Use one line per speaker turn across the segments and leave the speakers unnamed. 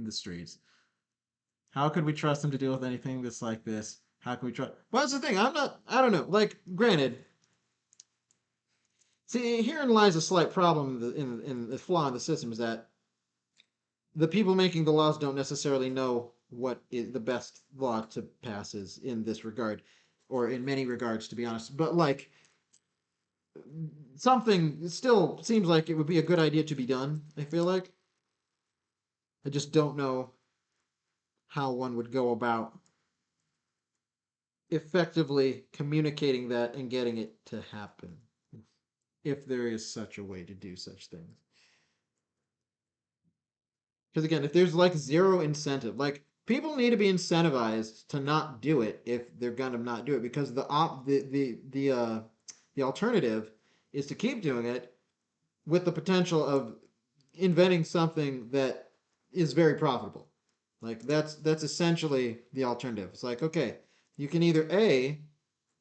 the streets. How could we trust them to deal with anything that's like this? How can we trust? Well, that's the thing. I don't know. Like, granted, see, herein lies a slight problem in the flaw in the system is that the people making the laws don't necessarily know what is the best law to pass is in this regard, or in many regards, to be honest. But like, something still seems like it would be a good idea to be done. I feel like I just don't know how one would go about effectively communicating that and getting it to happen, if there is such a way to do such things. Because again, if there's like zero incentive, like people need to be incentivized to not do it if they're gonna not do it, because the alternative is to keep doing it with the potential of inventing something that is very profitable. Like that's essentially the alternative. It's like, okay, you can either A,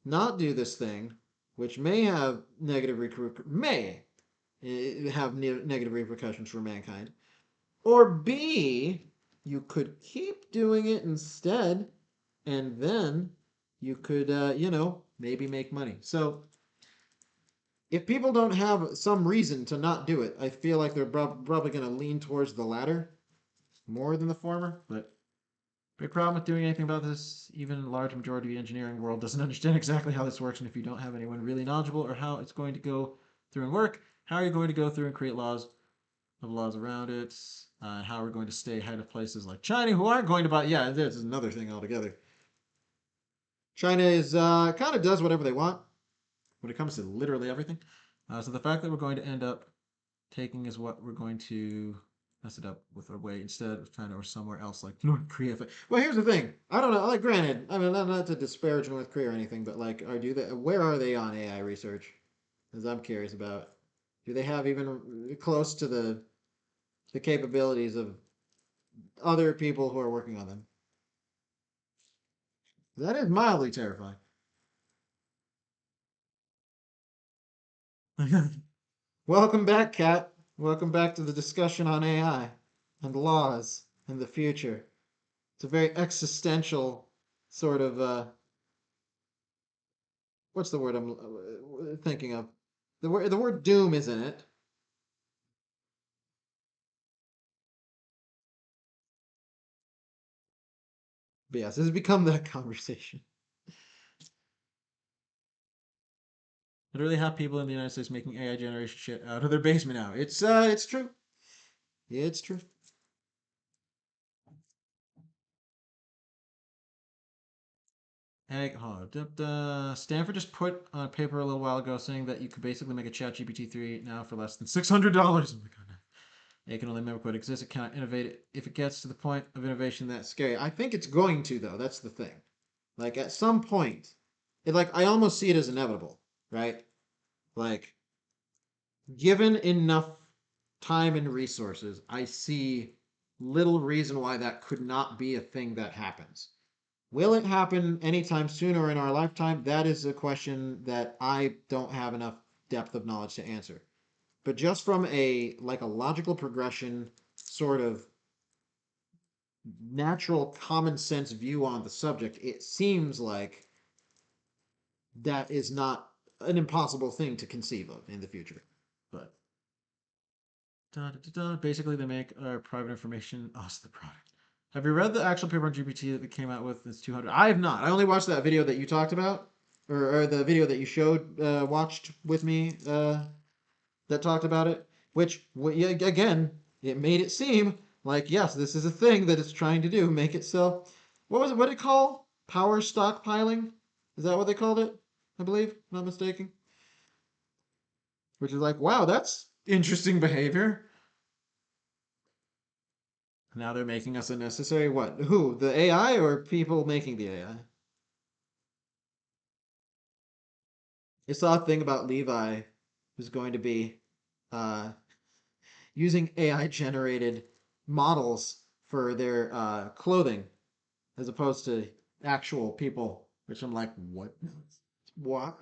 not do this thing, which may have negative repercussions for mankind, or B, you could keep doing it instead, and then you could, maybe make money. So if people don't have some reason to not do it, I feel like they're probably going to lean towards the latter more than the former. But big problem with doing anything about this, even a large majority of the engineering world doesn't understand exactly how this works, and if you don't have anyone really knowledgeable or how it's going to go through and work, how are you going to go through and create laws around it? How are we going to stay ahead of places like China who aren't going to buy? Yeah, this is another thing altogether. China is kind of does whatever they want when it comes to literally everything. So the fact that we're going to end up taking is what we're going to mess it up with our way instead of China or somewhere else like North Korea. Well, here's the thing. I don't know. Like, granted, I mean, not to disparage North Korea or anything, but like, where are they on AI research? As I'm curious about. Do they have even close to the capabilities of other people who are working on them? That is mildly terrifying. Welcome back, Kat. Welcome back to the discussion on AI and laws and the future. It's a very existential sort of what's the word I'm thinking of? The word doom is in it. But yes, this has become that conversation. Literally have people in the United States making AI generation shit out of their basement now. It's true. Yeah, it's true. Stanford just put on paper a little while ago saying that you could basically make a Chat GPT 3 now for less than $600. Oh my god. It can only mimic what exists. It cannot innovate it if it gets to the point of innovation that's scary. I think it's going to, though. That's the thing. Like, at some point, I almost see it as inevitable, right? Like, given enough time and resources, I see little reason why that could not be a thing that happens. Will it happen anytime soon or in our lifetime? That is a question that I don't have enough depth of knowledge to answer. But just from a logical progression sort of natural common sense view on the subject, it seems like that is not an impossible thing to conceive of in the future. But basically, they make our private information us the product. Have you read the actual paper on GPT that they came out with? It's 200. I have not. I only watched that video that you talked about, or the video that you watched with me that talked about it. Which, again, it made it seem like, yes, this is a thing that it's trying to do. Make it so. What was it? What did it call? Power stockpiling? Is that what they called it? I believe, if I'm not mistaken. Which is like, wow, that's interesting behavior. Now they're making us unnecessary. What? Who? The AI or people making the AI? I saw a thing about Levi who's going to be uh, using AI generated models for their clothing as opposed to actual people, which I'm like, what? Why?